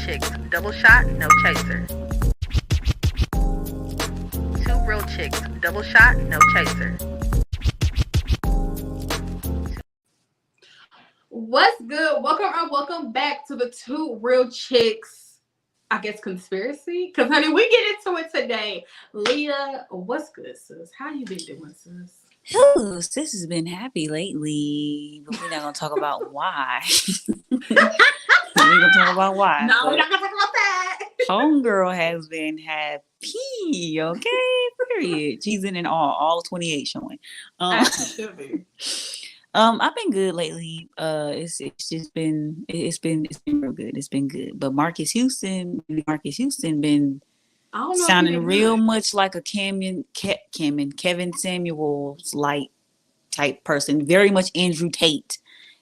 chicks, double shot, no chaser. Two real chicks, double shot, no chaser. What's good? Welcome back to the Two Real Chicks, I guess, conspiracy. Because, honey, we get into it today. Leah, what's good, sis? How you been doing, sis? Ooh, sis has been happy lately, but we're not gonna talk about why. We're gonna talk about why. No, we're not gonna talk about that. Homegirl has been happy. Okay, period. She's in all 28 showing. I've been good lately. It's just been it's been real good. It's been good. But Marques Houston been sounding real much like a Kevin Samuels light type person. Very much Andrew Tate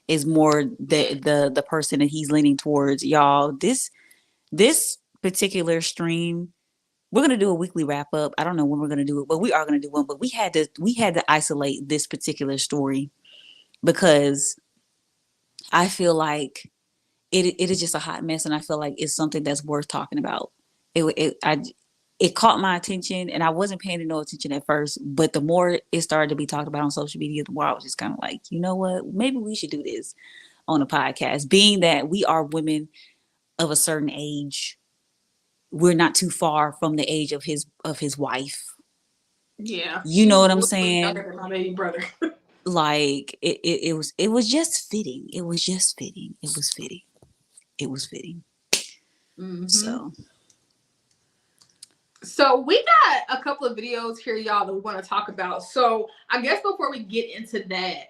is more the person that he's leaning towards. Y'all, this particular stream, we're gonna do a weekly wrap up. I don't know when we're gonna do it, but we are gonna do one. But we had to isolate this particular story because I feel like it is just a hot mess, and I feel like it's something that's worth talking about. It caught my attention, and I wasn't paying no attention at first, but the more it started to be talked about on social media, the more I was just kind of like, you know what, maybe we should do this on a podcast. Being that we are women of a certain age, we're not too far from the age of his wife. Yeah, you know what I'm saying. Younger than my baby brother. Like it was just fitting. It was fitting. Mm-hmm. So we got a couple of videos here, y'all, that we want to talk about. So I guess before we get into that,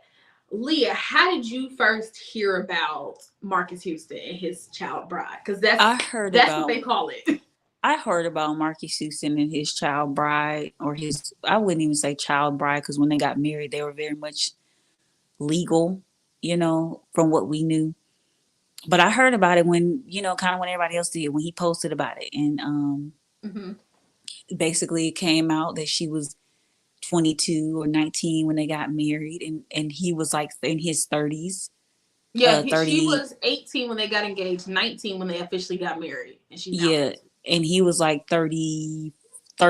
Leah, how did you first hear about Marques Houston and his child bride? Because that's what they call it. I heard about Marques Houston and his child bride, or I wouldn't even say child bride, because when they got married, they were very much legal, from what we knew. But I heard about it when, kind of when everybody else did, when he posted about it. And basically it came out that she was 22 or 19 when they got married, and he was like in his 30s. Yeah, she was 18 when they got engaged, 19 when they officially got married. And she's and he was like 30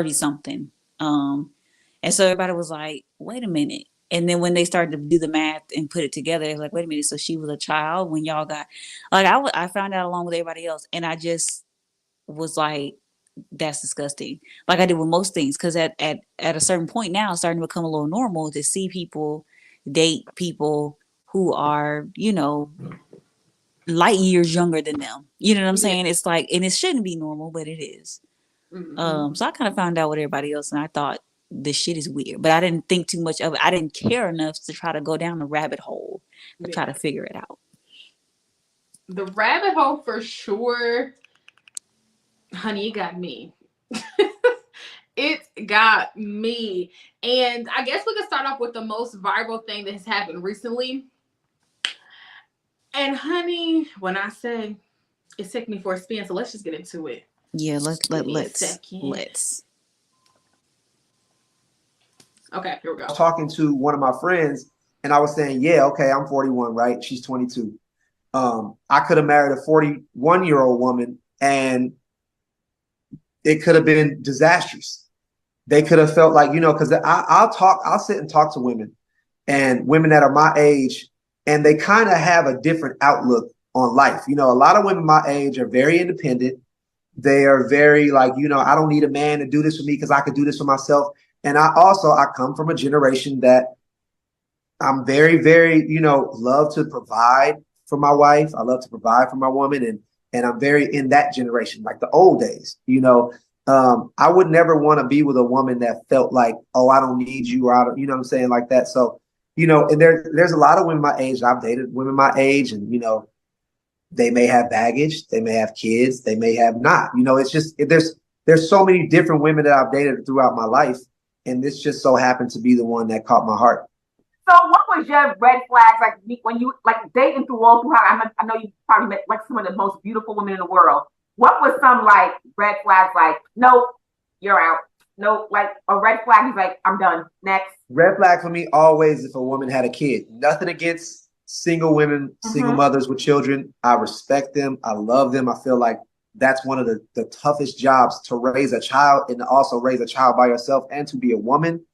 something. And so everybody was like, wait a minute. And then when they started to do the math and put it together, they were like, wait a minute. So she was a child when y'all got, like, I found out along with everybody else. And I just was like, that's disgusting. Like I did with most things. Cause at a certain point now, it's starting to become a little normal to see people date people who are, light years younger than them. You know what I'm saying? It's like, and it shouldn't be normal, but it is. Mm-hmm. So I kind of found out with everybody else, and I thought this shit is weird, but I didn't think too much of it. I didn't care enough to try to go down the rabbit hole to try to figure it out. The rabbit hole for sure, honey, it got me. It got me. And I guess we could start off with the most viral thing that has happened recently. And honey, when I say it took me for a spin, so let's just get into it. Yeah, let's. Okay, here we go. I was talking to one of my friends, and I was saying, yeah, okay, I'm 41, right? She's 22. I could have married a 41-year-old woman, and it could have been disastrous. They could have felt like, because I'll sit and talk to women, and women that are my age, and they kind of have a different outlook on life. A lot of women my age are very independent. They are very like, I don't need a man to do this for me because I could do this for myself. And I come from a generation that I'm very, very, love to provide for my wife. I love to provide for my woman. And I'm very in that generation, like the old days, I would never want to be with a woman that felt like, oh, I don't need you, or I don't, what I'm saying, like that. So, and there's a lot of women my age. I've dated women my age, and, they may have baggage, they may have kids, they may have not, it's just, there's so many different women that I've dated throughout my life. And this just so happened to be the one that caught my heart. So what was your red flags, like when you dating through all through how I know you probably met like some of the most beautiful women in the world. What was some like red flags, like, nope, you're out. Nope, like a red flag is like, I'm done. Next. Red flag for me always if a woman had a kid. Nothing against single women, single mothers with children. I respect them. I love them. I feel like that's one of the toughest jobs, to raise a child and to also raise a child by yourself and to be a woman.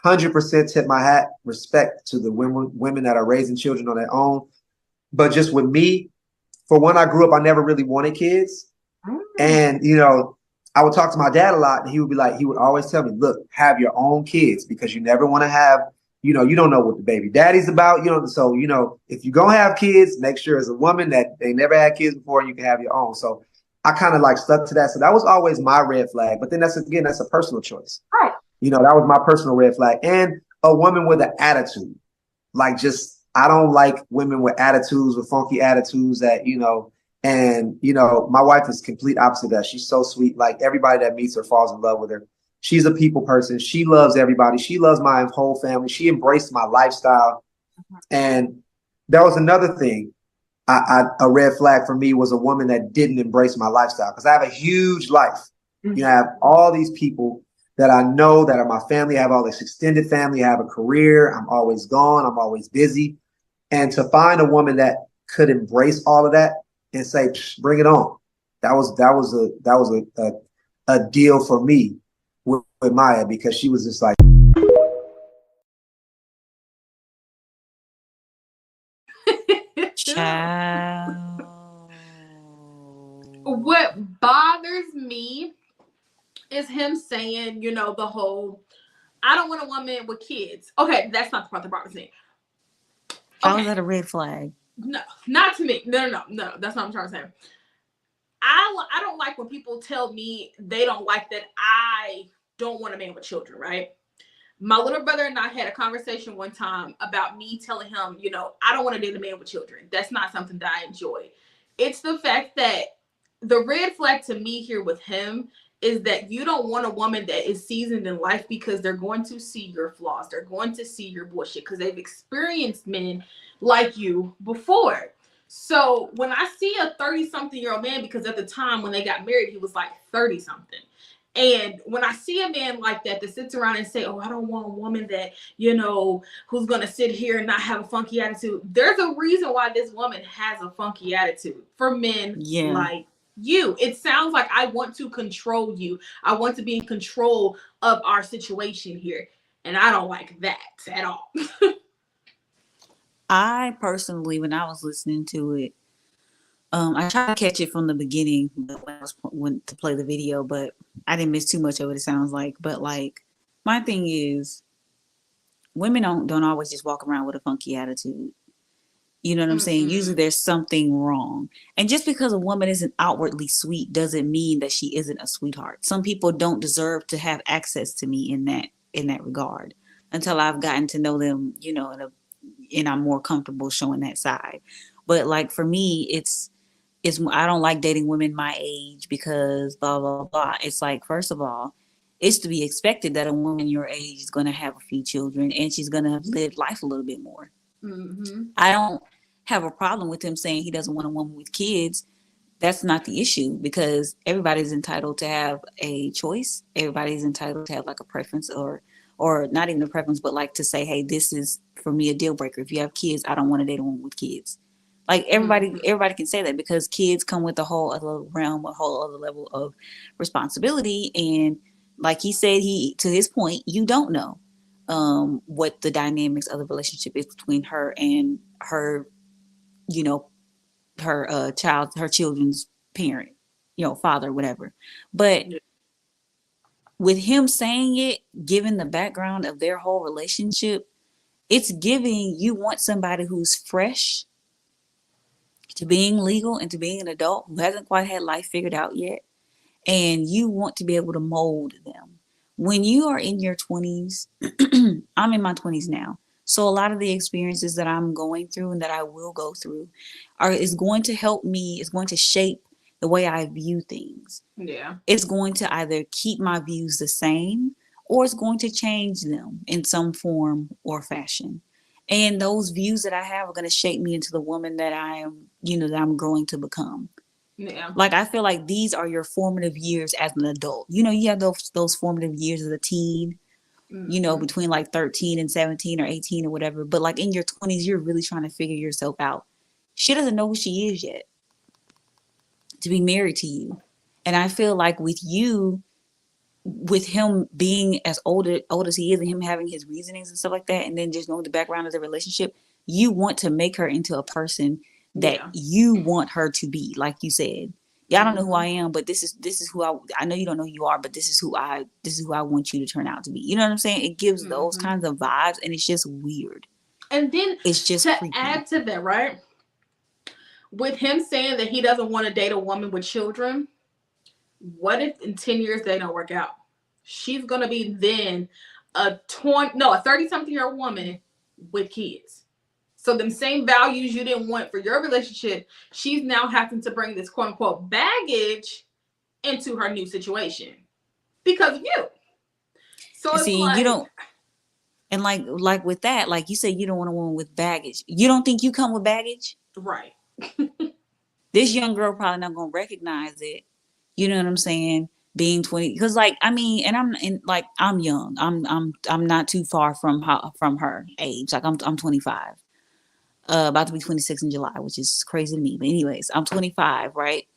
100% tip my hat, respect to the women that are raising children on their own. But just with me, for when I grew up, I never really wanted kids. And, you know, I would talk to my dad a lot, and he would be like, he would always tell me, look, have your own kids, because you never want to have, you know, you don't know what the baby daddy's about, you know. So, you know, if you're going to have kids, make sure as a woman that they never had kids before, and you can have your own. So I kind of like stuck to that. So that was always my red flag. But then that's a personal choice. Right. You know, that was my personal red flag. And a woman with an attitude. Like, just, I don't like women with attitudes, with funky attitudes that, you know, and, you know, my wife is complete opposite of that. She's so sweet. Like, everybody that meets her falls in love with her. She's a people person. She loves everybody. She loves my whole family. She embraced my lifestyle. And that was another thing. A red flag for me was a woman that didn't embrace my lifestyle, because I have a huge life. You know, I have all these people that I know that are my family. I have all this extended family. I have a career. I'm always gone. I'm always busy. And to find a woman that could embrace all of that and say, bring it on. That was a deal for me with Miya, because she was just like, Child. What bothers me is him saying, you know, the whole, I don't want a woman with kids. Okay, that's not the part that bothers me. How is that a red flag? No, not to me. No, that's not what I'm trying to say. I don't like when people tell me they don't like that I don't want a man with children, right? My little brother and I had a conversation one time about me telling him, you know, I don't want to date a man with children. That's not something that I enjoy. It's the fact that the red flag to me here with him is that you don't want a woman that is seasoned in life, because they're going to see your flaws. They're going to see your bullshit, because they've experienced men like you before. So when I see a 30-something-year-old man, because at the time when they got married, he was like 30-something. And when I see a man like that sits around and say, oh, I don't want a woman that, you know, who's going to sit here and not have a funky attitude. There's a reason why this woman has a funky attitude for men like you. It sounds like I want to control you. I want to be in control of our situation here. And I don't like that at all. I personally, when I was listening to it, I tried to catch it from the beginning when I went to play the video, but I didn't miss too much of it, it sounds like. But like, my thing is, women don't always just walk around with a funky attitude. You know what I'm saying? Usually there's something wrong. And just because a woman isn't outwardly sweet doesn't mean that she isn't a sweetheart. Some people don't deserve to have access to me in that regard until I've gotten to know them, you know, and I'm more comfortable showing that side. But like, for me, it's I don't like dating women my age because blah, blah, blah. It's like, first of all, it's to be expected that a woman your age is going to have a few children and she's going to have lived life a little bit more. I don't have a problem with him saying he doesn't want a woman with kids. That's not the issue, because everybody's entitled to have a choice. Everybody's entitled to have like a preference, or not even a preference, but like to say, hey, this is for me a deal breaker. If you have kids, I don't want to date a woman with kids. Like, everybody can say that, because kids come with a whole other realm, a whole other level of responsibility. And like he said, to his point, you don't know what the dynamics of the relationship is between her and her, you know, her children's parent, you know, father, whatever. But with him saying it, given the background of their whole relationship, it's giving you want somebody who's fresh to being legal and to being an adult, who hasn't quite had life figured out yet. And you want to be able to mold them. When you are in your 20s, I'm in my 20s now. So a lot of the experiences that I'm going through and that I will go through is going to help me, is going to shape the way I view things. Yeah. It's going to either keep my views the same, or it's going to change them in some form or fashion. And those views that I have are going to shape me into the woman that I am, you know, that I'm growing to become. Yeah. Like, I feel like these are your formative years as an adult. You know, you have those formative years as a teen, you know, between like 13 and 17 or 18 or whatever. But like in your 20s, you're really trying to figure yourself out. She doesn't know who she is yet. to be married to you. And I feel like with you, with him being as old as he is and him having his reasonings and stuff like that, and then just knowing the background of the relationship, you want to make her into a person that you want her to be, like you said. Yeah, I don't know who I am, but this is who I know you don't know who you are, but this is who I want you to turn out to be. You know what I'm saying? It gives those kinds of vibes, and it's just weird. And then it's just to creepy. Add to that, right? With him saying that he doesn't want to date a woman with children, what if in 10 years they don't work out? She's gonna be then a 30-something-year-old woman with kids. So them same values you didn't want for your relationship, she's now having to bring this quote unquote baggage into her new situation because of you. So it's see, like, you don't, and like with that, like you said, you don't want a woman with baggage. You don't think you come with baggage, right? This young girl probably not gonna recognize it. You know what I'm saying? Being 20, because like I mean, and I'm young. I'm not too far from her age. Like I'm 25. About to be 26 in July, which is crazy to me. But anyways, I'm 25, right?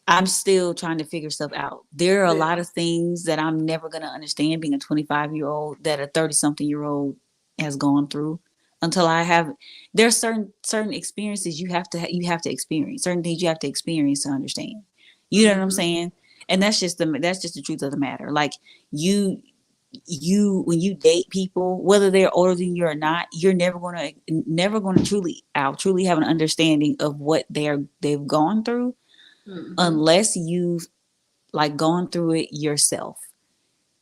I'm still trying to figure stuff out. There are a lot of things that I'm never going to understand being a 25-year-old that a 30-something-year-old has gone through until I have. There's certain experiences you have to experience. Certain things you have to experience to understand. You know what I'm saying? And that's just the truth of the matter. Like you when you date people, whether they're older than you or not, you're never gonna truly have an understanding of what they've gone through unless you've like gone through it yourself.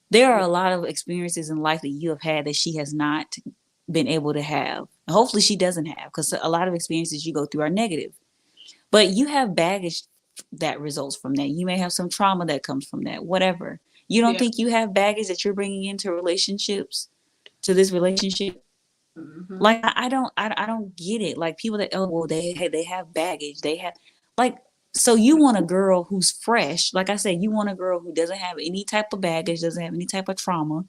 There are a lot of experiences in life that you have had that she has not been able to have. Hopefully she doesn't have, because a lot of experiences you go through are negative. But you have baggage that results from that. You may have some trauma that comes from that, whatever. You don't think you have baggage that you're bringing into to this relationship? Like I don't get it. Like people that they have baggage. They have like, so you want a girl who's fresh. Like I said, you want a girl who doesn't have any type of baggage, doesn't have any type of trauma.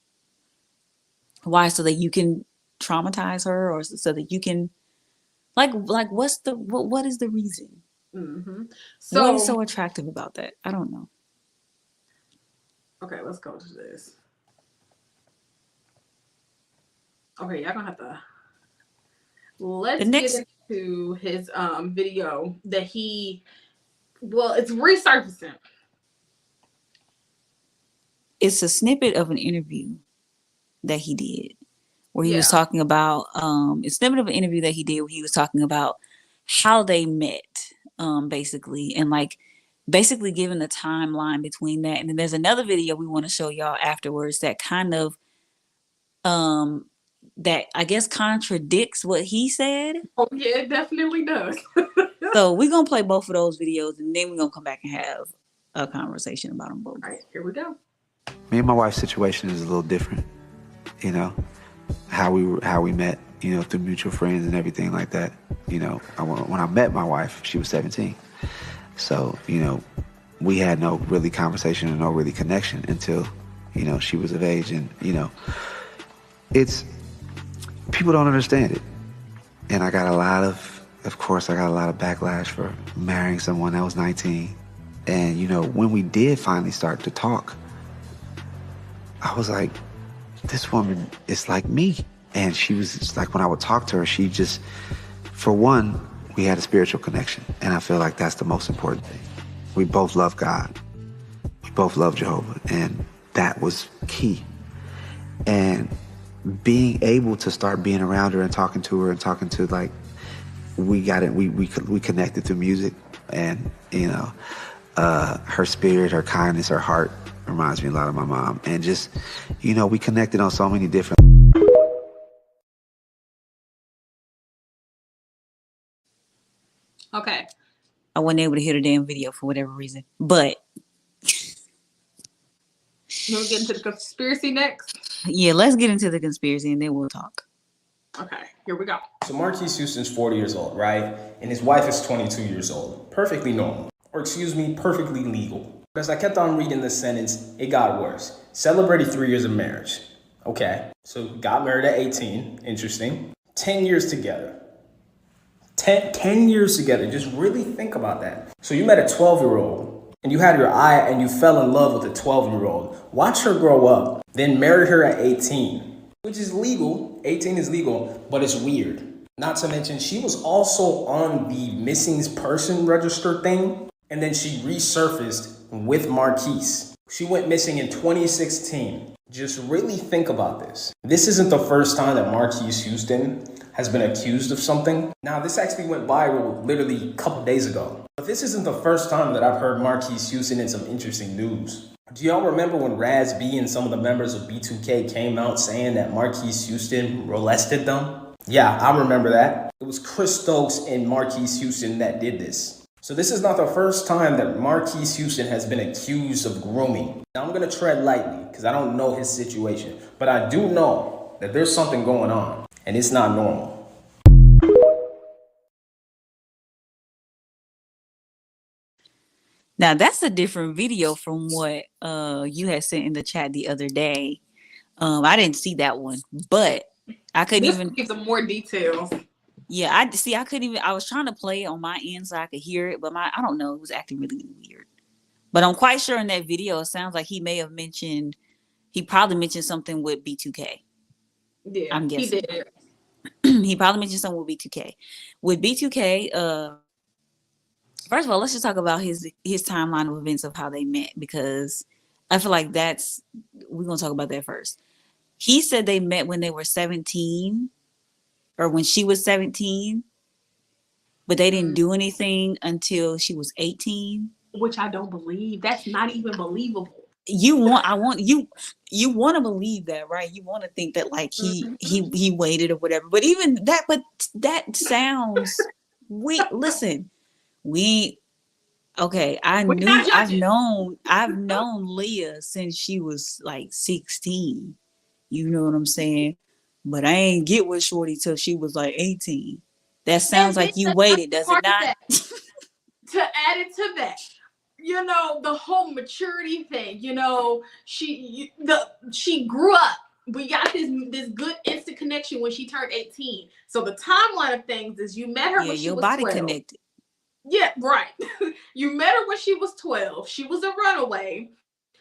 Why? So that you can traumatize her, or so that you can like what is the reason? So what is so attractive about that? I don't know. Okay, let's go to this. Okay, y'all gonna have to let's get into his video that it's resurfacing. It's a snippet of an interview that he did where he was talking about a snippet of an interview that he did where he was talking about how they met, basically, and like basically giving the timeline between that. And then there's another video we want to show y'all afterwards that kind of that I guess contradicts what he said. Oh yeah, it definitely does. So we're gonna play both of those videos and then we're gonna come back and have a conversation about them both. All right, here we go. Me and my wife's situation is a little different, you know, how we met, you know, through mutual friends and everything like that. You know, when I met my wife, she was 17. So, you know, we had no really conversation and no really connection until, you know, she was of age. And, you know, people don't understand it. And I got a lot of backlash for marrying someone that was 19. And, you know, when we did finally start to talk, I was like, this woman is like me. And she was just like, when I would talk to her, she just, for one, we had a spiritual connection. And I feel like that's the most important thing. We both love God. We both love Jehovah. And that was key. And being able to start being around her and talking to like, we got it. We connected through music, and, you know, her spirit, her kindness, her heart reminds me a lot of my mom. And just, you know, we connected on so many different. Okay. I wasn't able to hear the damn video for whatever reason, but you want to get into the conspiracy next? Yeah, let's get into the conspiracy and then we'll talk. Okay, here we go. So Marques Houston's 40 years old, right? And his wife is 22 years old. Perfectly normal. Or excuse me, perfectly legal. As I kept on reading this sentence, it got worse. Celebrated 3 years of marriage. Okay, so got married at 18. Interesting. 10 years together. 10 years together. Just really think about that. So you met a 12-year-old and you had your eye and you fell in love with a 12-year-old. Watch her grow up, then married her at 18, which is legal. 18 is legal, but it's weird. Not to mention, she was also on the missing person register thing, and then she resurfaced with Marques. She went missing in 2016. Just really think about this. This isn't the first time that Marques Houston has been accused of something. Now, this actually went viral literally a couple days ago. But this isn't the first time that I've heard Marques Houston in some interesting news. Do y'all remember when Raz B and some of the members of B2K came out saying that Marques Houston molested them? Yeah, I remember that. It was Chris Stokes and Marques Houston that did this. So this is not the first time that Marques Houston has been accused of grooming. Now I'm gonna tread lightly because I don't know his situation, but I do know that there's something going on and it's not normal. Now that's a different video from what you had sent in the chat the other day. I didn't see that one, but I couldn't even give some more details. Yeah, I couldn't even. I was trying to play it on my end so I could hear it, but I don't know, it was acting really weird. But I'm quite sure in that video, it sounds like he probably mentioned something with B2K. Yeah, I'm guessing. he did. He probably mentioned something with B2K. With B2K, first of all, let's just talk about his timeline of events of how they met, because I feel like we're gonna talk about that first. He said they met when they were 17, or when she was 17, but they didn't do anything until she was 18. Which I don't believe. That's not even believable. You want to believe that, right? You want to think that like he waited or whatever. But even that, that sounds listen, I've known Leah since she was like 16. You know what I'm saying? But I ain't get with Shorty till she was like 18. That sounds like you waited, does it not? To add it to that, the whole maturity thing, she grew up. We got this good instant connection when she turned 18. So the timeline of things is you met her when she was 12. Connected. Yeah, right. You met her when she was 12. She was a runaway.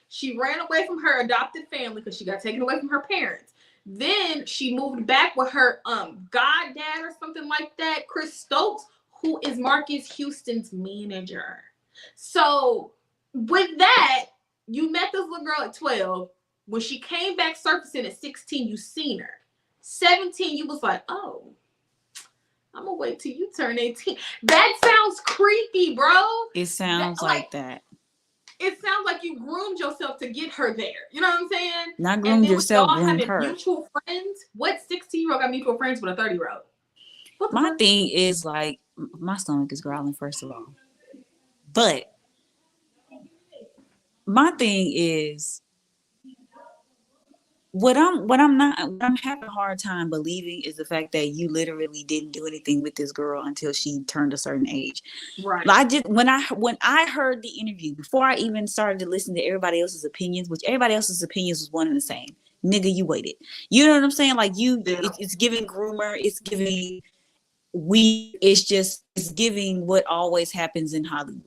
She ran away from her adopted family because she got taken away from her parents. Then she moved back with her goddad or something like that, Chris Stokes, who is Marques Houston's manager. So with that, you met this little girl at 12. When she came back surfacing at 16, you seen her. 17, you was like, oh, I'm gonna wait till you turn 18. That sounds creepy, bro. It sounds like that. It sounds like you groomed yourself to get her there. You know what I'm saying? Not groomed yourself, groomed her. Mutual friends. What 16-year-old got mutual friends with a 30-year-old? My thing is like, my stomach is growling, first of all. But my thing is, what I'm having a hard time believing is the fact that you literally didn't do anything with this girl until she turned a certain age. Right. When I heard the interview, before I even started to listen to everybody else's opinions, which everybody else's opinions was one and the same. Nigga, you waited. You know what I'm saying? Like it's giving groomer, it's giving it's giving what always happens in Hollywood.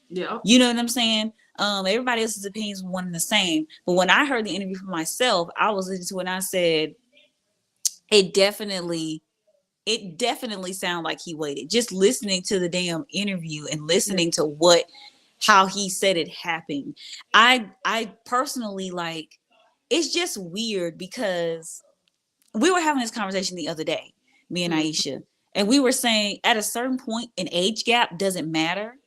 Yeah. You know what I'm saying? Everybody else's opinions were one and the same. But when I heard the interview for myself, I was listening to it and I said, it definitely sounded like he waited. Just listening to the damn interview and listening to how he said it happened. I personally, like, it's just weird because we were having this conversation the other day, me and Aisha, and we were saying at a certain point, an age gap doesn't matter.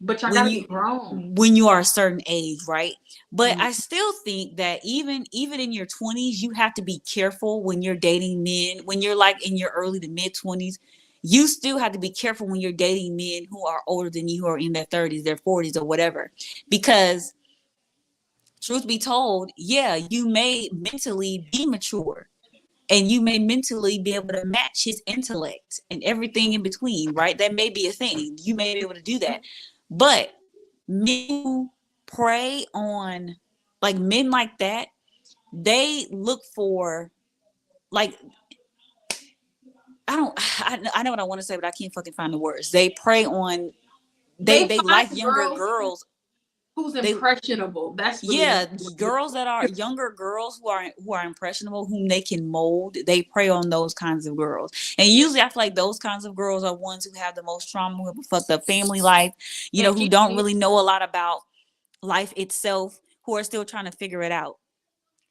But y'all gotta be grown when you are a certain age, right? But I still think that even in your 20s, you have to be careful when you're dating men. When you're like in your early to mid 20s, you still have to be careful when you're dating men who are older than you, who are in their 30s, their 40s, or whatever. Because truth be told, yeah, you may mentally be mature, and you may mentally be able to match his intellect and everything in between, right? That may be a thing. You may be able to do that. But men who prey on, like, men like that, they look for, like, I know what I want to say, but I can't fucking find the words. They prey on, They they find like younger girls. who's They, impressionable. That's really yeah, girls that are younger girls who are impressionable, whom they can mold. They prey on those kinds of girls, and usually I feel like those kinds of girls are ones who have the most trauma, who have a fucked up family life, you know, who don't really know a lot about life itself, who are still trying to figure it out.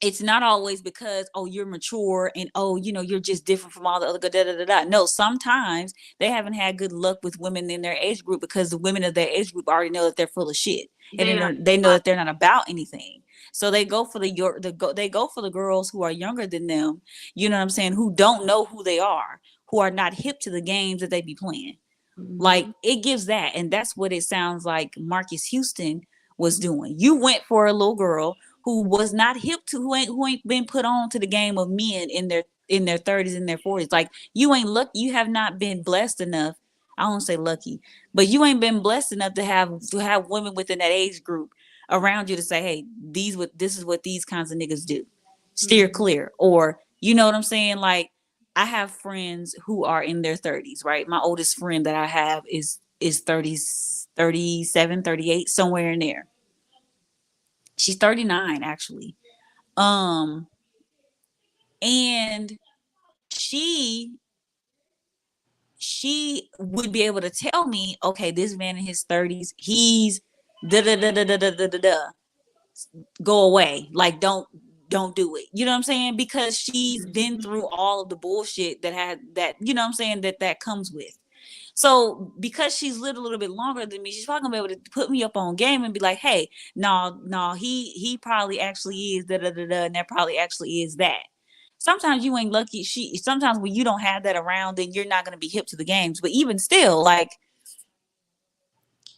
It's not always because, oh, you're mature and, oh, you know, you're just different from all the other da da da da. No, sometimes they haven't had good luck with women in their age group because the women of their age group already know that they're full of shit, and they know that they're not about anything. So they go for they go for the girls who are younger than them, you know what I'm saying, who don't know who they are, who are not hip to the games that they be playing. Like, it gives that, and that's what it sounds like Marques Houston was doing. You went for a little girl who was not hip to, who ain't been put on to the game of men in their 30s and their 40s. Like, you ain't lucky, you have not been blessed enough. I don't say lucky, but you ain't been blessed enough to have women within that age group around you to say, hey, this is what these kinds of niggas do. Steer clear. Or, you know what I'm saying? Like, I have friends who are in their 30s, right? My oldest friend that I have is 30s, 37, 38, somewhere in there. She's 39 actually. And she would be able to tell me, okay, this man in his 30s, he's da da da da da da da da. Go away. Like, don't do it. You know what I'm saying? Because she's been through all of the bullshit that, you know what I'm saying, that comes with. So because she's lived a little bit longer than me, she's probably gonna be able to put me up on game and be like, hey, no, he probably actually is da da da da, and that probably actually is that. Sometimes you ain't lucky. Sometimes when you don't have that around, then you're not gonna be hip to the games. But even still, like,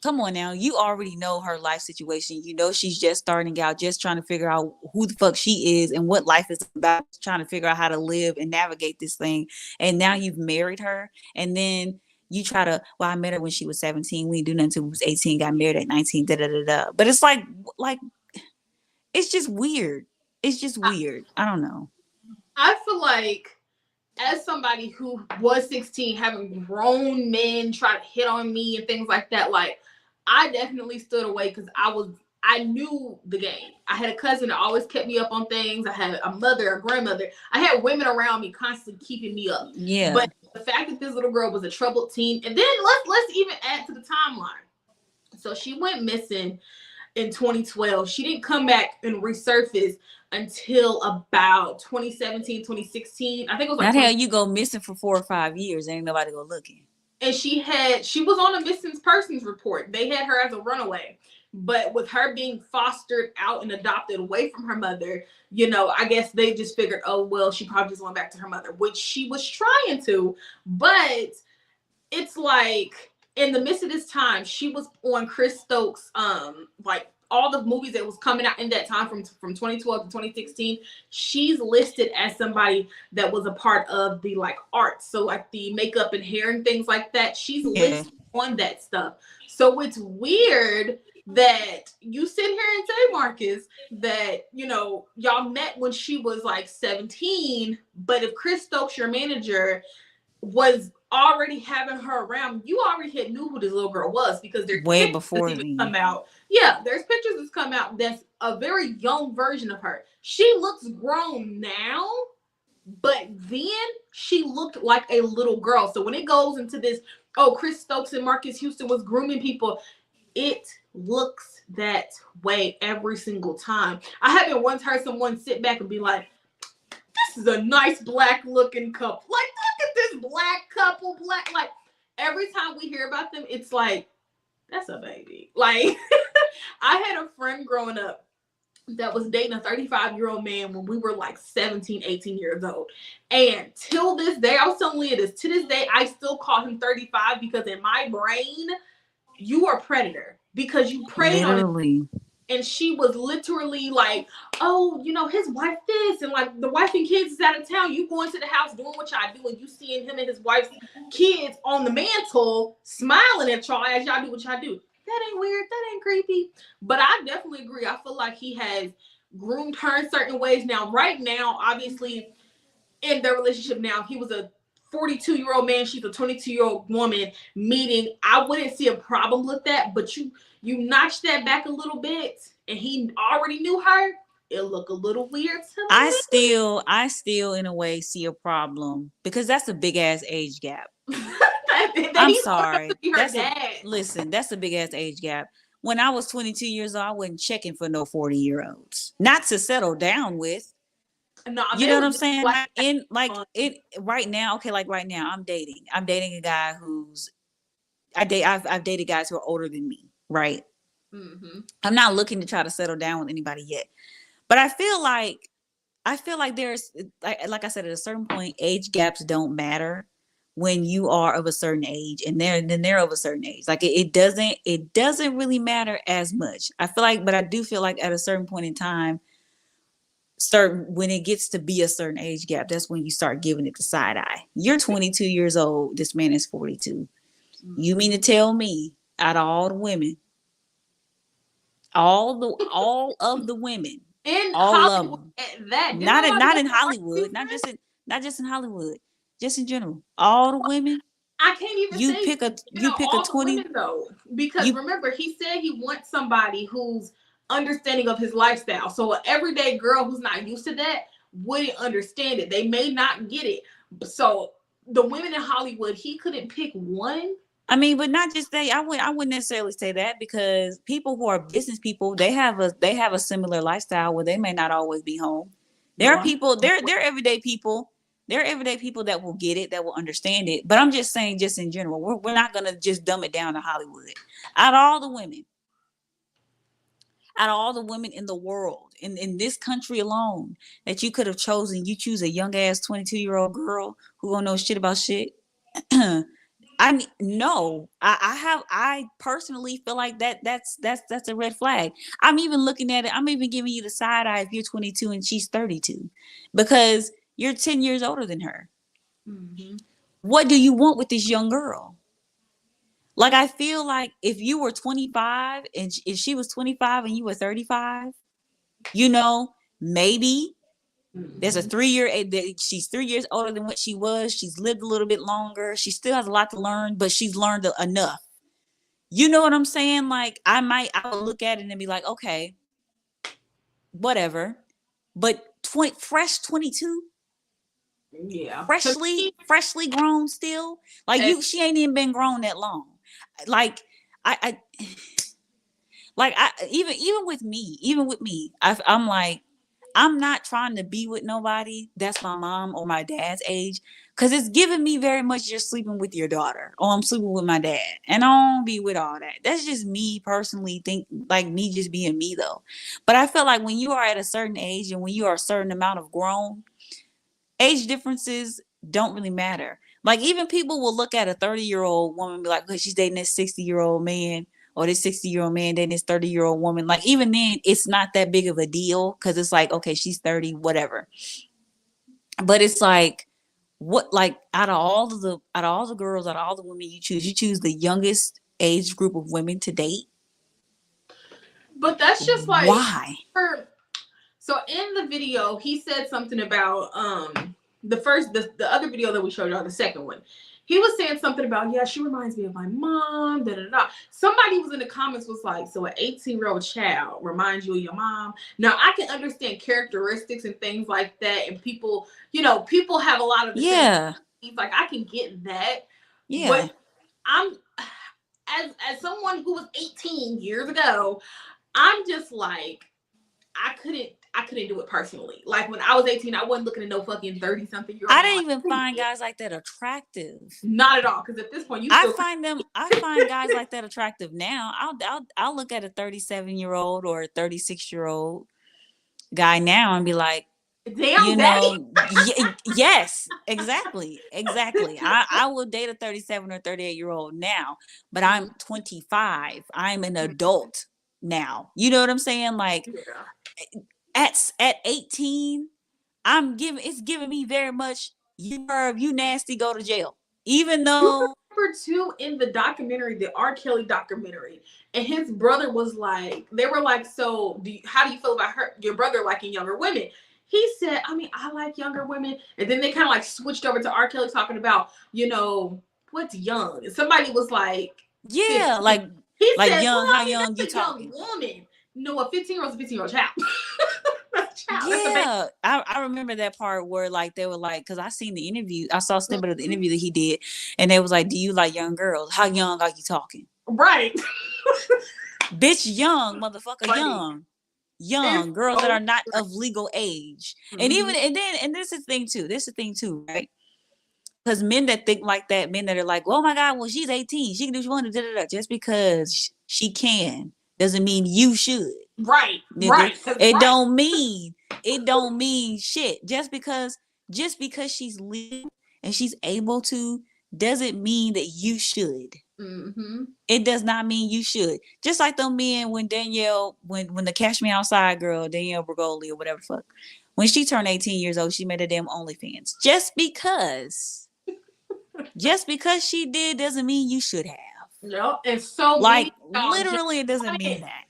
come on now, you already know her life situation. You know she's just starting out, just trying to figure out who the fuck she is and what life is about, trying to figure out how to live and navigate this thing. And now you've married her, and then you try to, well, I met her when she was 17. We didn't do nothing until we was 18, got married at 19, da da da da. But it's like it's just weird. It's just weird. I don't know. I feel like, as somebody who was 16, having grown men try to hit on me and things like that, like, I definitely stood away because I knew the game. I had a cousin that always kept me up on things. I had a mother, a grandmother. I had women around me constantly keeping me up. Yeah. But the fact that this little girl was a troubled teen, and then let's even add to the timeline. So she went missing in 2012. She didn't come back and resurface until about 2017, 2016. I think it was like, that hell, you go missing for 4 or 5 years, ain't nobody go looking. And she was on a missing persons report. They had her as a runaway. But with her being fostered out and adopted away from her mother, you know, I guess they just figured, oh, well, she probably just went back to her mother, which she was trying to. But it's like, in the midst of this time, she was on Chris Stokes, like, all the movies that was coming out in that time from 2012 to 2016, she's listed as somebody that was a part of the, like, art. So, like, the makeup and hair and things like that, she's listed on that stuff. So it's weird that you sit here and say, Marques, that, you know, y'all met when she was like 17, but if Chris Stokes, your manager, was already having her around, you already had knew who this little girl was, because there's way pictures before that's me. Come out. Yeah, there's pictures that's come out that's a very young version of her. She looks grown now, but then she looked like a little girl. So when it goes into this, oh, Chris Stokes and Marques Houston was grooming people, it looks that way every single time. I haven't once heard someone sit back and be like, this is a nice black looking couple. Like, look at this black couple, like, every time we hear about them, it's like, that's a baby. Like, I had a friend growing up that was dating a 35-year-old man when we were like 17, 18 years old. And till this day, I was telling Leah this, to this day, I still call him 35 because in my brain, you are a predator because you preyed on it. And she was literally like, oh, you know, his wife this, and like the wife and kids is out of town. You going to the house doing what y'all do, and you seeing him and his wife's kids on the mantle smiling at y'all as y'all do what y'all do. That ain't weird. That ain't creepy. But I definitely agree. I feel like he has groomed her in certain ways. Now, right now, obviously, in their relationship now, he was a 42-year-old man, she's a 22-year-old woman meeting, I wouldn't see a problem with that. But you notch that back a little bit, and he already knew her. It look a little weird to me. I still in a way see a problem because that's a big ass age gap. I'm sorry. That's a big ass age gap. When I was 22 years old, I wasn't checking for no 40-year-olds. Not to settle down with. No, you know what I'm saying? Right now, okay, like right now, I'm dating a guy I've dated guys who are older than me, right? Mm-hmm. I'm not looking to try to settle down with anybody yet. But I feel like there's like I said, at a certain point, age gaps don't matter when you are of a certain age and they're of a certain age. Like it doesn't really matter as much. But I do feel like at a certain point in time, when it gets to be a certain age gap, that's when you start giving it the side eye. You're 22 years old. This man is 42. Mm-hmm. You mean to tell me out of all the women, all of the women, in all Hollywood, of them, not in Hollywood, not just in Hollywood, just in general, all the women. I can't even say pick a 20 women, though, because remember he said he wants somebody who's understanding of his lifestyle. So an everyday girl who's not used to that wouldn't understand it. They may not get it. So the women in Hollywood, he couldn't pick one. I mean, but not just that. I wouldn't necessarily say that, because people who are business people, they have a similar lifestyle where they may not always be home. There are people, they're everyday people. There are everyday people that will get it, that will understand it. But I'm just saying, just in general, we're not gonna just dumb it down to Hollywood. Out of all the women in the world, in this country alone, that you could have chosen, you choose a young ass 22-year-old girl who don't know shit about shit. I mean, no, I personally feel like that's a red flag. I'm even looking at it. I'm even giving you the side eye if you're 22 and she's 32, because you're 10 years older than her. Mm-hmm. What do you want with this young girl? Like, I feel like if you were 25 and if she was 25 and you were 35, maybe there's a 3-year, she's 3 years older than what she was. She's lived a little bit longer. She still has a lot to learn, but she's learned enough. You know what I'm saying? Like, I would look at it and be like, okay, whatever. But fresh 22, yeah, freshly grown still. Like, she ain't even been grown that long. Like, even with me, I'm like, I'm not trying to be with nobody that's my mom or my dad's age, because it's giving me very much you're sleeping with your daughter, or I'm sleeping with my dad, and I don't be with all that. That's just me personally, me just being me, though. But I feel like when you are at a certain age and when you are a certain amount of grown, age differences don't really matter. Like, even people will look at a 30-year-old woman and be like, she's dating this 60-year-old man, or this 60-year-old man dating this 30-year-old woman. Like, even then, it's not that big of a deal, because it's like, okay, she's 30, whatever. But it's like, out of all the girls, out of all the women you choose the youngest age group of women to date. But that's just like, why? So in the video, he said something about the other video that we showed y'all, the second one. He was saying something about, yeah, she reminds me of my mom, da-da-da. Somebody was in the comments was like, so an 18-year-old child reminds you of your mom. Now, I can understand characteristics and things like that, and people have a lot of the same things. Like, I can get that. Yeah. But I'm, as someone who was 18 years ago, I'm just like, I couldn't do it personally. Like, when I was 18, I wasn't looking at no fucking 30-something-year-old. I didn't even find guys like that attractive. Not at all. Because at this point, I find guys like that attractive now. I'll look at a 37-year-old or a 36-year-old guy now and be like, damn, yes, exactly. I will date a 37 or 38-year-old now, but I'm 25. I'm an adult now. You know what I'm saying? Like, at 18, it's giving me very much, you nasty, go to jail. Even though, remember too, in the documentary, the R. Kelly documentary, and his brother was like, they were like, so how do you feel about your brother liking younger women? he said, I mean, I like younger women. And then they kind of like switched over to R. Kelly talking about, what's young? And somebody was like, Yeah, 15. He said, young, well, how I mean, young you that's a young talking? woman. No, a 15-year-old is a 15-year-old child. That's a child. Yeah, I remember that part where like they were like, because I seen the interview, I saw a snippet of the interview that he did, and they was like, "Do you like young girls? How young are you talking?" Right. Bitch, young motherfucker, Funny. young girls that are not of legal age, and Mhm. and this is the thing too. This is the thing too, right? Because men that think like that, men that are like, "Oh my God, well she's 18, she can do what she wants to do." Just because she can doesn't mean you should. Right. Nigga. Right. It Right. don't mean shit. Just because she's legal and she's able to doesn't mean that you should. Mm-hmm. It does not mean you should. Just like them men when Danielle, when the Cash Me Outside girl, Danielle Bergoli or whatever the fuck, when she turned 18 years old, she made a damn OnlyFans. Just because she did doesn't mean you should have. Yep. And so Like many literally, it doesn't mean that.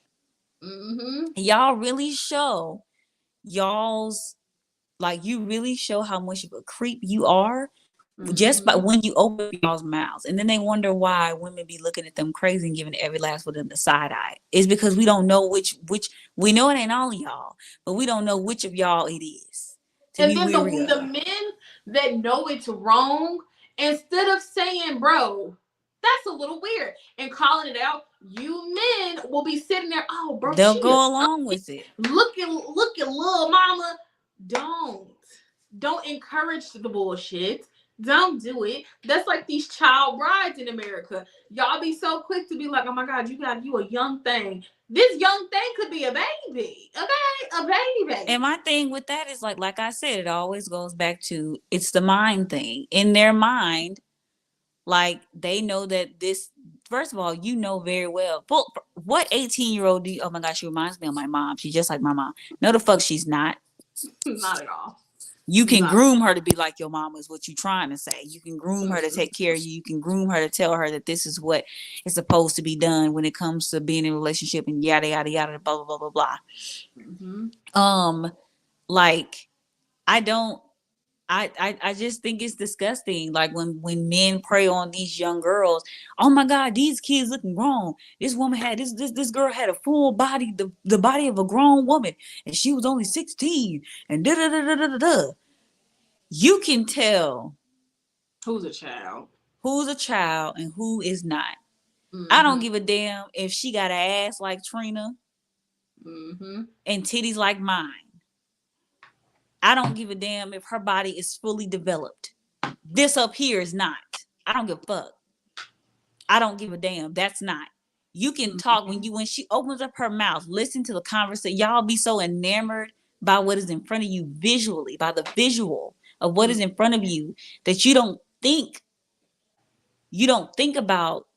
Mm-hmm. Y'all really show y'all's like you really show how much of a creep you are just by when you open y'all's mouths, and then they wonder why women be looking at them crazy and giving every last one of them the side eye. It's because we don't know which we know it ain't all of y'all, but we don't know which of y'all it is. And then the men that know it's wrong, instead of saying, "Bro, that's a little weird," and calling it out, you men will be sitting there, "Oh, bro, they'll go along with it. Look at little mama." Don't encourage the bullshit. Don't do it. That's like these child brides in America. Y'all be so quick to be like, "Oh my God, you a young thing." This young thing could be a baby. Okay? A baby. And my thing with that is like I said, it always goes back to it's the mind thing. In their mind, like they know that this, first of all, you know very well. What 18-year-old do you, oh my gosh, she reminds me of my mom. She's just like my mom. No, the fuck she's not. Not at all. You can groom her to be like your mama is what you're trying to say. You can groom her to take care of you. You can groom her to tell her that this is what is supposed to be done when it comes to being in a relationship and yada, yada, yada, blah, blah, blah, blah, blah. Mm-hmm. Like, I just think it's disgusting. Like when men prey on these young girls, oh my God, these kids looking wrong. This woman had this girl had a full body, the body of a grown woman, and she was only 16. And da da da da da da. You can tell who's a child and who is not. Mm-hmm. I don't give a damn if she got an ass like Trina and titties like mine. I don't give a damn if her body is fully developed. This up here is not. I don't give a fuck. I don't give a damn. That's not. You can talk when she opens up her mouth, listen to the conversation. Y'all be so enamored by what is in front of you visually, by the visual of what is in front of you, that you don't think about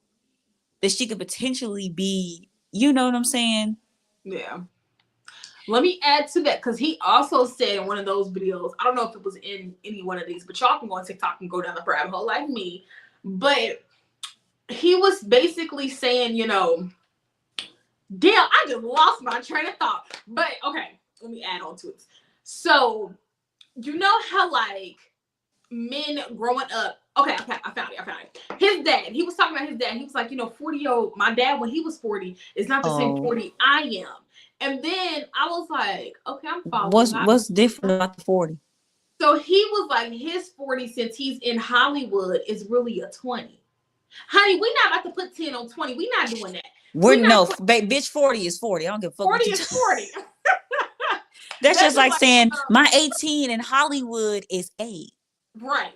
that she could potentially be, you know what I'm saying? Yeah. Let me add to that, because he also said in one of those videos, I don't know if it was in any one of these, but y'all can go on TikTok and go down the rabbit hole like me. But he was basically saying, damn, I just lost my train of thought. But okay, let me add on to it. So, you know how like men growing up, okay, I found it. His dad, he was talking about his dad. He was like, 40-year-old, my dad when he was 40 is not the same 40 I am. And then I was like, okay, I'm following. What's different about the 40? So he was like, his 40, since he's in Hollywood, is really a 20. Honey, we not about to put 10 on 20. We not doing that. Bitch, 40 is 40. I don't give a fuck. 40 is 40. That's just like saying my 18 in Hollywood is 8. Right.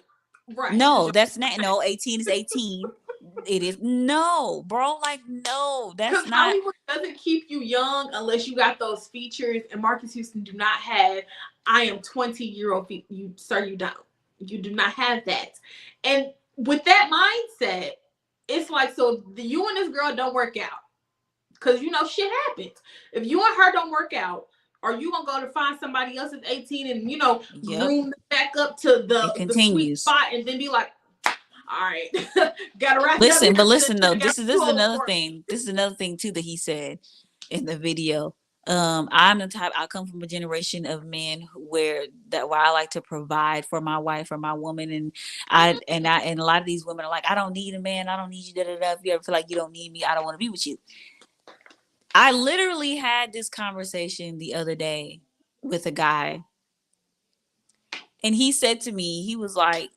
No, that's not. No, 18 is 18. It is no, bro. Like no, that's not. Hollywood doesn't keep you young unless you got those features. And Marques Houston do not have. I am 20-year-old. You don't. You do not have that. And with that mindset, it's like, so you and this girl don't work out, because shit happens. If you and her don't work out, are you gonna go to find somebody else at 18 and groom them back up to the sweet spot and then be like, all right, gotta wrap. Listen though, this is another thing. This is another thing too that he said in the video. I come from a generation of men where I like to provide for my wife or my woman, and a lot of these women are like, I don't need a man, I don't need you, da da da. If you ever feel like you don't need me, I don't want to be with you. I literally had this conversation the other day with a guy, and he said to me, he was like,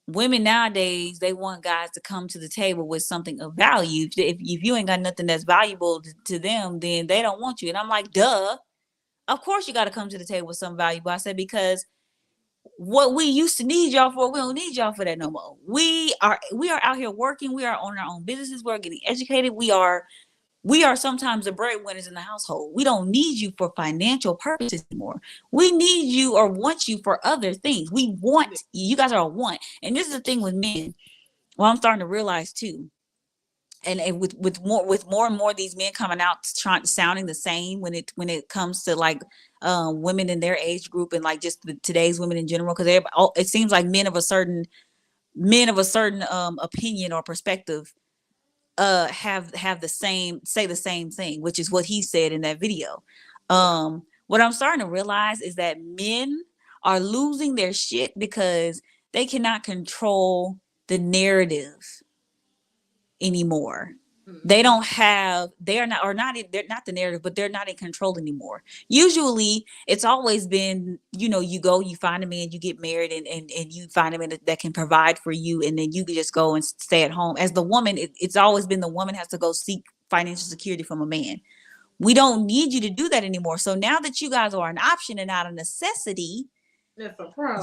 women nowadays, they want guys to come to the table with something of value. If you ain't got nothing that's valuable to them, then they don't want you. And I'm like, duh. Of course you got to come to the table with some valuable. I said, because what we used to need y'all for, we don't need y'all for that no more. We are out here working. We are on our own businesses. We're getting educated. We are sometimes the breadwinners in the household. We don't need you for financial purposes anymore. We need you or want you for other things. We want you guys are a want. And this is the thing with men. Well, I'm starting to realize too. And with more and more of these men coming out sounding the same when it comes to like women in their age group and like just today's women in general, because it seems like men of a certain opinion or perspective have say the same thing, which is what he said in that video. What I'm starting to realize is that men are losing their shit because they cannot control the narrative anymore. They're not the narrative, but they're not in control anymore. Usually it's always been, you find a man, you get married, and you find a man that can provide for you, and then you can just go and stay at home. As the woman, it's always been the woman has to go seek financial security from a man. We don't need you to do that anymore. So now that you guys are an option and not a necessity, that's a problem.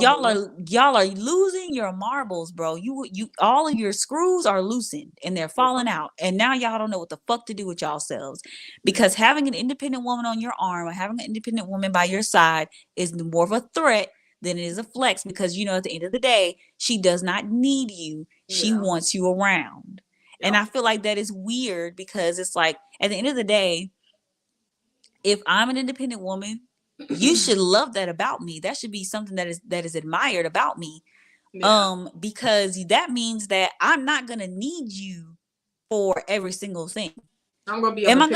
Y'all are losing your marbles, bro. You all of your screws are loosened and they're falling out. And now y'all don't know what the fuck to do with yourselves. Because having an independent woman on your arm or having an independent woman by your side is more of a threat than it is a flex, because at the end of the day, she does not need you. She wants you around. And I feel like that is weird, because it's like at the end of the day, if I'm an independent woman, you should love that about me. That should be something that is admired about me. Because that means that I'm not gonna need you for every single thing. Am I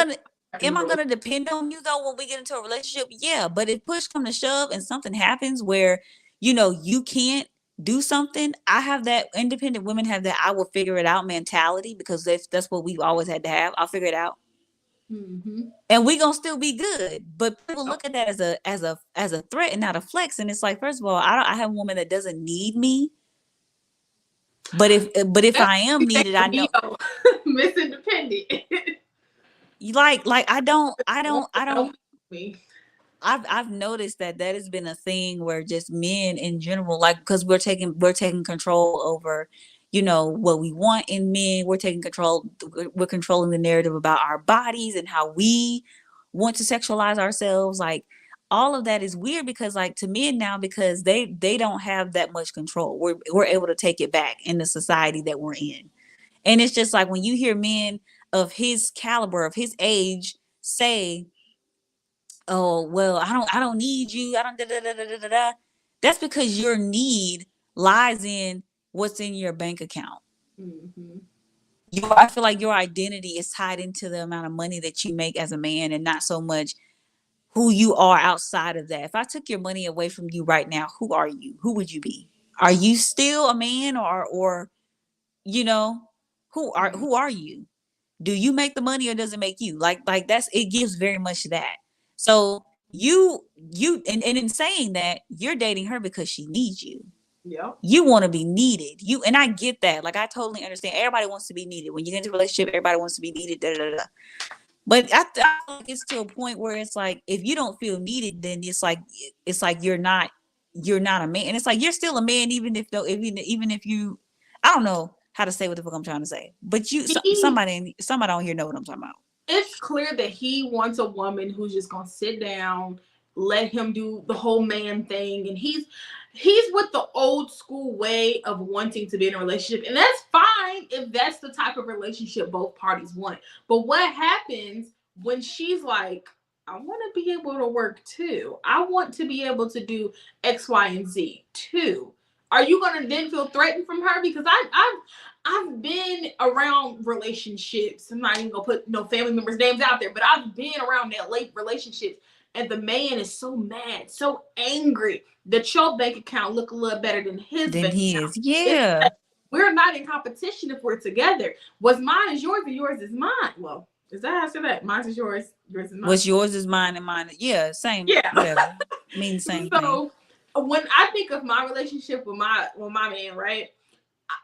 gonna depend on you though when we get into a relationship? Yeah, but if push come to shove and something happens where you can't do something, I have that. Independent women have that I will figure it out mentality, because that's what we've always had to have. I'll figure it out. And we gonna still be good, but people look at that as a threat and not a flex. And it's like, first of all, I have a woman that doesn't need me, but if I am needed, I know Miss Independent. like I don't. I've noticed that has been a thing where just men in general, like, because we're taking control over what we want in men. We're controlling the narrative about our bodies and how we want to sexualize ourselves. Like, all of that is weird, because like to men now, because they don't have that much control. We're able to take it back in the society that we're in. And it's just like when you hear men of his caliber, of his age, say, oh, well, I don't need you, I don't da, da, da, da, da, da. That's because your need lies in what's in your bank account. I feel like your identity is tied into the amount of money that you make as a man, and not so much who you are outside of that. If I took your money away from you right now, who are you? Who would you be? Are you still a man, or who are you? Do you make the money, or does it make you? Like it gives very much that. So you and in saying that, you're dating her because she needs you. Yeah. You want to be needed. And I get that. Like, I totally understand. Everybody wants to be needed. When you get into a relationship, everybody wants to be needed. Da, da, da. But I think it's to a point where it's like, if you don't feel needed, then it's like you're not a man. And it's like, you're still a man, even if you, I don't know how to say what the fuck I'm trying to say. But somebody on here know what I'm talking about. It's clear that he wants a woman who's just gonna sit down, let him do the whole man thing, and he's with the old school way of wanting to be in a relationship, and that's fine if that's the type of relationship both parties want. But what happens when she's like, I want to be able to work too, I want to be able to do X, Y, and Z too, are you gonna then feel threatened from her? Because I've been around relationships. I'm not even gonna put no family members' names out there, but I've been around that late relationships, and the man is so mad, so angry that your bank account look a little better than his Than bank account. his, yeah. Like, we're not in competition if we're together. What's mine is yours, and yours is mine. Well, is that how I say that? Mine is yours, yours is mine. What's yours is mine, and mine. Yeah, same. Yeah. Whatever. Mean the same thing. So when I think of my relationship with my man, right?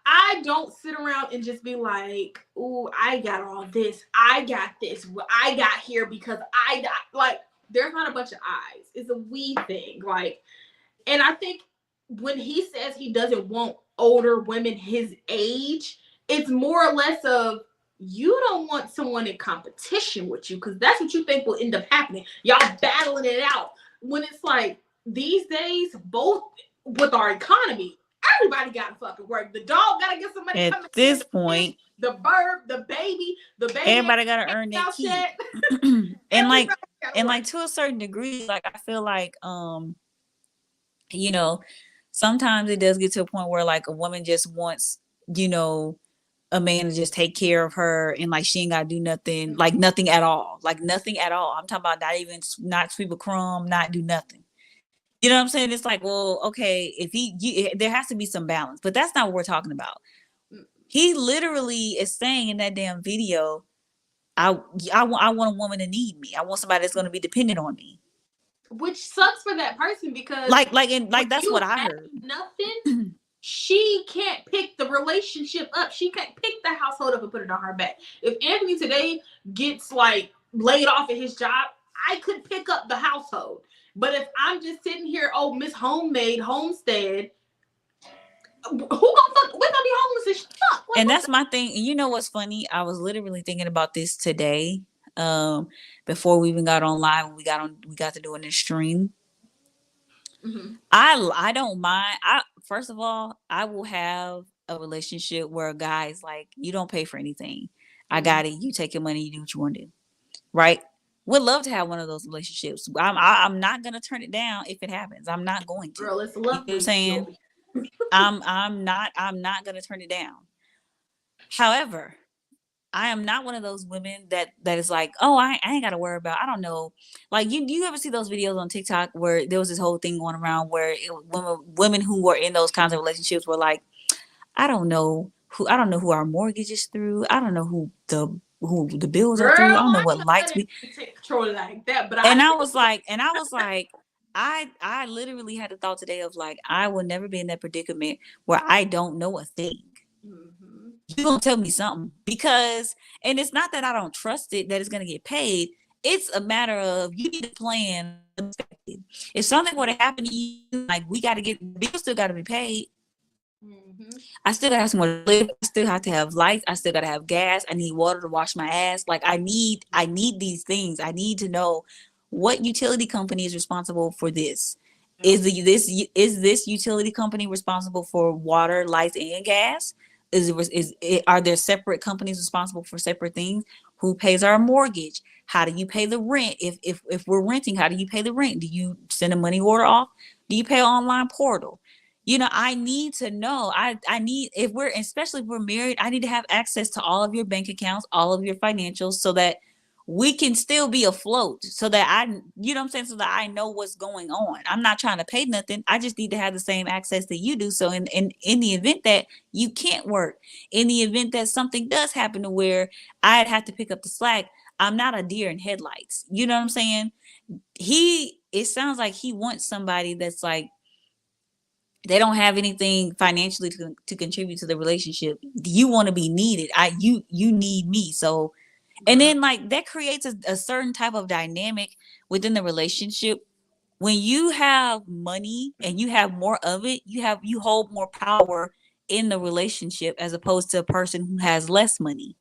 I don't sit around and just be like, "Ooh, I got all this. I got this. I got here because I got." Like, there's not a bunch of eyes. It's a we thing. Like, and I think when he says he doesn't want older women his age, it's more or less of, you don't want someone in competition with you, because that's what you think will end up happening. Y'all battling it out. When it's like, these days, both with our economy, everybody gotta fucking work. The dog gotta get some money. At this point, the bird, the baby, everybody gotta earn their keep. and like to a certain degree, like I feel like you know, sometimes it does get to a point where like a woman just wants, you know, a man to just take care of her, and like she ain't gotta do nothing, like nothing at all. Like nothing at all. I'm talking about not sweep a crumb, not do nothing. You know what I'm saying? It's like, well, okay, if there has to be some balance, but that's not what we're talking about. He literally is saying in that damn video, I want a woman to need me. I want somebody that's going to be dependent on me. Which sucks for that person, because like that's what I heard. Nothing. She can't pick the relationship up. She can't pick the household up and put it on her back. If Anthony today gets like laid off at his job, I could pick up the household. But if I'm just sitting here, oh, Miss Homemade, Homestead, who gonna fuck? We're gonna be homeless as fuck. And that's my thing. You know what's funny? I was literally thinking about this today, before we even got on live. When we got to doing this stream. Mm-hmm. I don't mind. First of all, I will have a relationship where a guy is like, you don't pay for anything. Mm-hmm. I got it. You take your money. You do what you want to do. Right? Would love to have one of those relationships. I'm not gonna turn it down if it happens. I'm not going to. Girl, it's lovely. You know what I'm saying? I'm not gonna turn it down. However, I am not one of those women that is like, oh, I ain't gotta worry about, I don't know. Like you ever see those videos on TikTok where there was this whole thing going around where women who were in those kinds of relationships were like, I don't know who our mortgage is through. I don't know who the bills are through. I don't know what lights we take control like that. But I was like, I literally had the thought today of like, I will never be in that predicament where I don't know a thing. Mm-hmm. You gonna tell me something, because, and it's not that I don't trust it that it's gonna get paid. It's a matter of, you need to plan. If something were to happen to you, like we got to get, bills still got to be paid. Mm-hmm. I still gotta have somewhere to live. I still have to have lights. I still gotta have gas. I need water to wash my ass. Like I need these things. I need to know what utility company is responsible for this. Is this utility company responsible for water, lights, and gas? Are there separate companies responsible for separate things? Who pays our mortgage? How do you pay the rent? If we're renting, how do you pay the rent? Do you send a money order off? Do you pay an online portal? You know, I need to know. I need, especially if we're married, I need to have access to all of your bank accounts, all of your financials, so that we can still be afloat, so that you know what I'm saying? So that I know what's going on. I'm not trying to pay nothing. I just need to have the same access that you do. So in the event that you can't work, in the event that something does happen to where I'd have to pick up the slack, I'm not a deer in headlights. You know what I'm saying? It sounds like he wants somebody that's like, they don't have anything financially to contribute to the relationship. You want to be needed. You need me. So, and then like that creates a certain type of dynamic within the relationship. When you have money and you have more of it, you hold more power in the relationship as opposed to a person who has less money.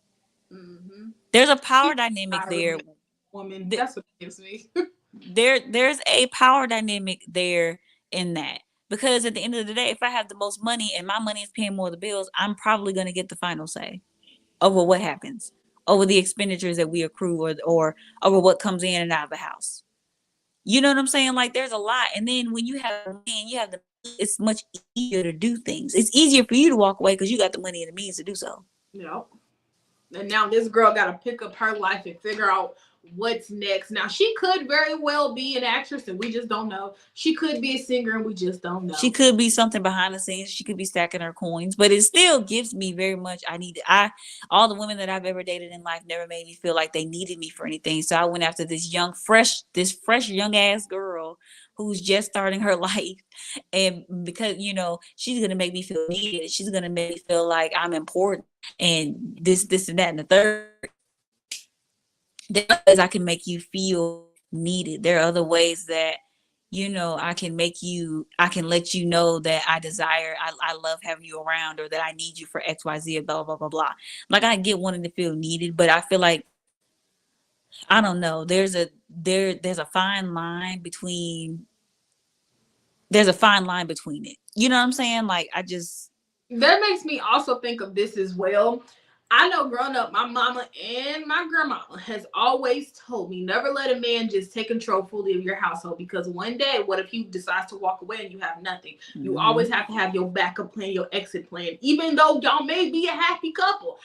Mm-hmm. There's a power dynamic there. Woman, that's what gives me. There's a power dynamic there in that. Because at the end of the day, if I have the most money and my money is paying more of the bills, I'm probably going to get the final say over what happens, over the expenditures that we accrue, or over what comes in and out of the house. You know what I'm saying? Like there's a lot. And then when you have the it's much easier to do things. It's easier for you to walk away because you got the money and the means to do so. Yep. And now this girl got to pick up her life and figure out what's next. Now, she could very well be an actress and we just don't know. She could be a singer and we just don't know. She could be something behind the scenes. She could be stacking her coins, but it still gives me very much. All the women that I've ever dated in life never made me feel like they needed me for anything. So I went after this fresh young ass girl who's just starting her life. And because, she's going to make me feel needed. She's going to make me feel like I'm important and this and that and the third. There are ways I can make you feel needed. There are other ways that, I can let you know that I love having you around, or that I need you for X, Y, Z, blah, blah, blah, blah. Like, I get wanting to feel needed, but I feel like, I don't know, there's a fine line between it. You know what I'm saying? Like, that makes me also think of this as well. I know growing up, my mama and my grandmama has always told me, never let a man just take control fully of your household, because one day, what if he decides to walk away and you have nothing? Mm-hmm. You always have to have your backup plan, your exit plan. Even though y'all may be a happy couple,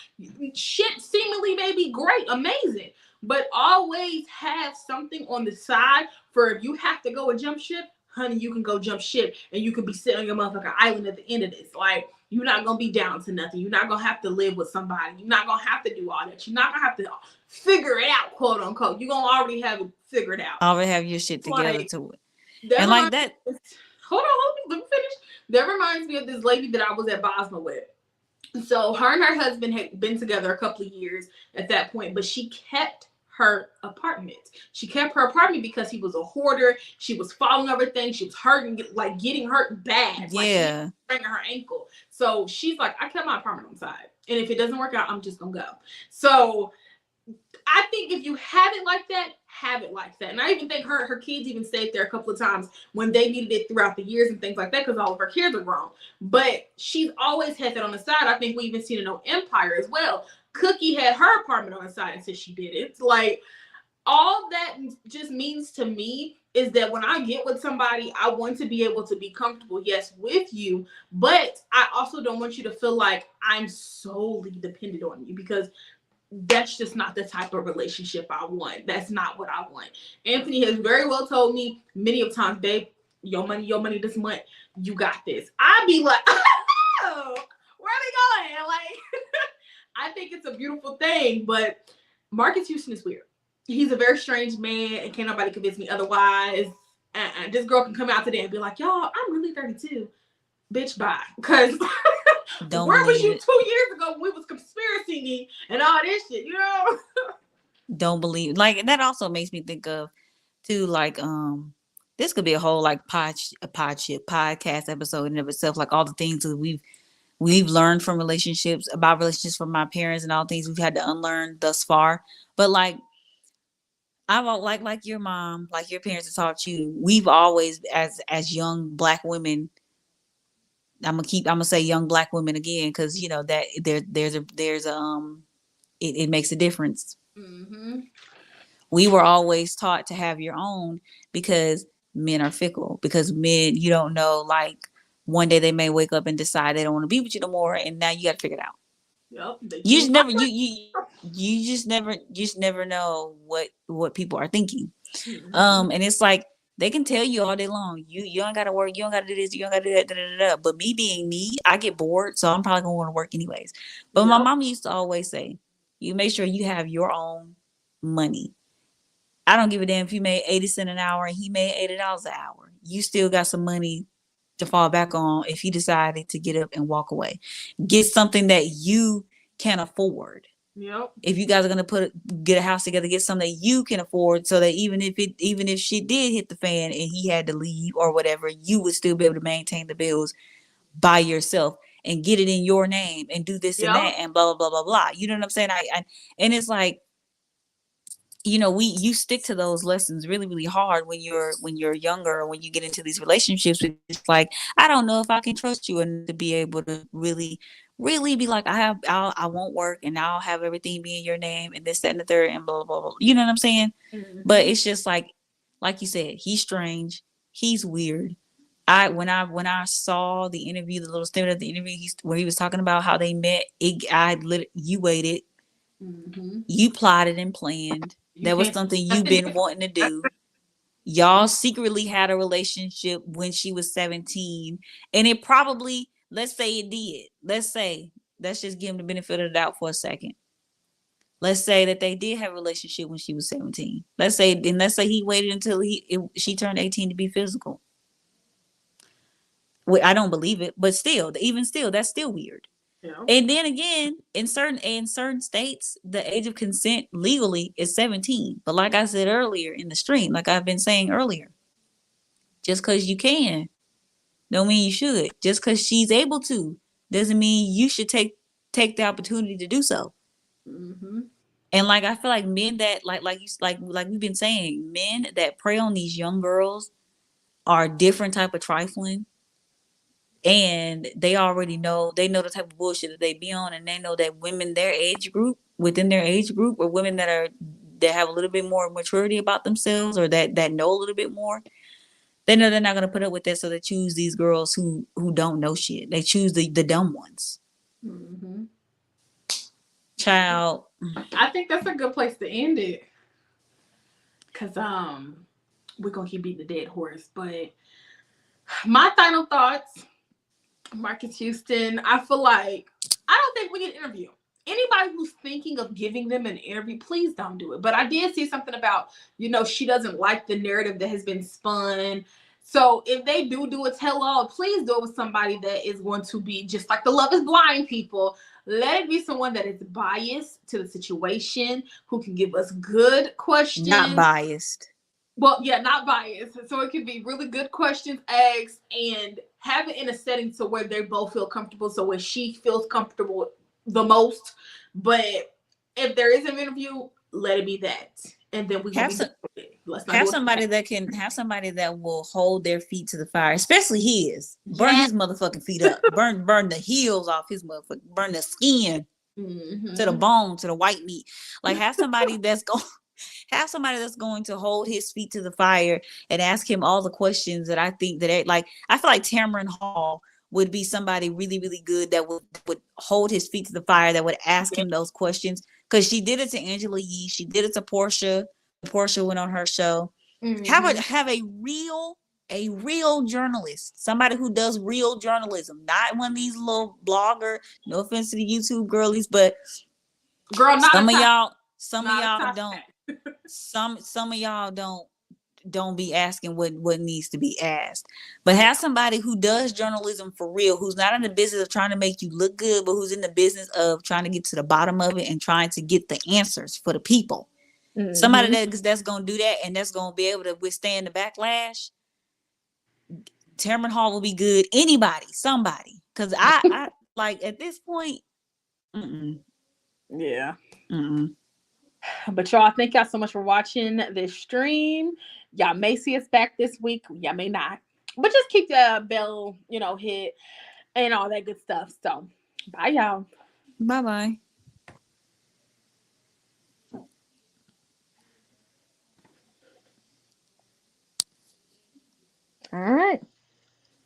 shit seemingly may be great, amazing, but always have something on the side for if you have to go and jump ship, honey, you can go jump ship and you can be sitting on your motherfucking island at the end of this. Like, you're not going to be down to nothing. You're not going to have to live with somebody. You're not going to have to do all that. You're not going to have to figure it out, quote unquote. You're going to already have it figured out. Already have your shit together to it. And like that. Hold on, let me finish. That reminds me of this lady that I was at Bosma with. So her and her husband had been together a couple of years at that point, but she kept her apartment. She kept her apartment because he was a hoarder. She was falling over things. She was hurting, like getting hurt bad. Yeah. Like breaking her ankle. So she's like, I kept my apartment on the side. And if it doesn't work out, I'm just going to go. So I think if you have it like that, have it like that. And I even think her kids even stayed there a couple of times when they needed it throughout the years and things like that, because all of her kids are grown. But she's always had that on the side. I think we even seen it on Empire as well. Cookie had her apartment on the side until she did it. Like, all that just means to me is that when I get with somebody, I want to be able to be comfortable, yes, with you, but I also don't want you to feel like I'm solely dependent on you, because that's just not the type of relationship I want. That's not what I want. Anthony has very well told me many of times, babe, your money this month, you got this. I'd be like, oh, where are we going? Like, I think it's a beautiful thing, but Marques Houston is weird. He's a very strange man, and can't nobody convince me otherwise. This girl can come out today and be like, y'all, I'm really 32. Bitch, bye. Because where was you 2 years ago when we was conspiracy and all this shit, Don't believe. Like, that also makes me think of, too, like, this could be a whole, like, podcast episode in of itself, like all the things that we've learned from relationships, about relationships from my parents and all things we've had to unlearn thus far. But like, I've like your mom, like your parents have taught you, we've always, as young Black women, I'm gonna say young Black women again, because that it makes a difference. Mm-hmm. We were always taught to have your own, because men are fickle, because men, you don't know, like, one day they may wake up and decide they don't want to be with you no more, and now you got to figure it out. Yep. You just never know what people are thinking. Mm-hmm. And it's like, they can tell you all day long, you don't gotta work, you don't gotta do this, you don't gotta do that, da, da, da, da. But me being me, I get bored, so I'm probably gonna want to work anyways. But yep. My mom used to always say, you make sure you have your own money. I don't give a damn if you made 80 cents an hour and he made $80 an hour. You still got some money to fall back on if he decided to get up and walk away. Get something that you can afford. Yep. If you guys are gonna get a house together, get something that you can afford, so that even if shit did hit the fan and he had to leave or whatever, you would still be able to maintain the bills by yourself and get it in your name and do this and that and blah blah blah blah blah. You know what I'm saying? And it's like, you stick to those lessons really, really hard when you're younger, or when you get into these relationships. It's like, I don't know if I can trust you enough to be able to really, really be like, I won't work and I'll have everything be in your name and this, that, and the third and blah, blah, blah. You know what I'm saying? Mm-hmm. But it's just like you said, he's strange. He's weird. When I saw the interview, the little snippet of the interview where he was talking about how they met, you waited, you plotted and planned. That was something you've been wanting to do. Y'all secretly had a relationship when she was 17, and it probably, let's say it did. Let's just give him the benefit of the doubt for a second. Let's say that they did have a relationship when she was 17. Let's say he waited until she turned 18 to be physical. Well, I don't believe it, but even still, that's still weird. Yeah. And then again, in certain states, the age of consent legally is 17. But like I said earlier in the stream, like I've been saying earlier, just because you can, don't mean you should. Just because she's able to, doesn't mean you should take the opportunity to do so. Mm-hmm. And like I feel like men that like we've been saying, men that prey on these young girls are a different type of trifling. And they already know, the type of bullshit that they be on, and they know that women within their age group, or women that have a little bit more maturity about themselves, or that know a little bit more, they know they're not going to put up with that, so they choose these girls who don't know shit. They choose the dumb ones. Mm-hmm. Child. I think that's a good place to end it, because we're going to keep beating the dead horse, but my final thoughts, Marques Houston, I feel like I don't think we need an interview. Anybody who's thinking of giving them an interview, please don't do it. But I did see something about, she doesn't like the narrative that has been spun. So if they do a tell-all, please do it with somebody that is going to be just like the Love is Blind people. Let it be someone that is biased to the situation, who can give us good questions. Not biased. Well, yeah, not biased. So it could be really good questions asked, and have it in a setting so where they both feel comfortable, so where she feels comfortable the most. But if there is an interview, let it be that. And then we have somebody that will hold their feet to the fire, especially his. Burn his motherfucking feet up. burn the heels off his motherfucking, burn the skin to the bone, to the white meat. Like have somebody that's going to hold his feet to the fire and ask him all the questions that I think that I feel like Tamron Hall would be somebody really, really good that would hold his feet to the fire, that would ask him those questions. Because she did it to Angela Yee. She did it to Portia. Portia went on her show. Mm-hmm. Have a real journalist, somebody who does real journalism, not one of these little blogger, no offense to the YouTube girlies, but girl, some of y'all don't. Some of y'all don't be asking what needs to be asked. But have somebody who does journalism for real, who's not in the business of trying to make you look good, but who's in the business of trying to get to the bottom of it and trying to get the answers for the people. Mm-hmm. Somebody that's going to do that and that's going to be able to withstand the backlash. Tamron Hall will be good. Somebody. Because I like at this point. Yeah. But y'all, thank y'all so much for watching this stream. Y'all may see us back this week. Y'all may not. But just keep the bell, hit and all that good stuff. So, bye, y'all. Bye-bye.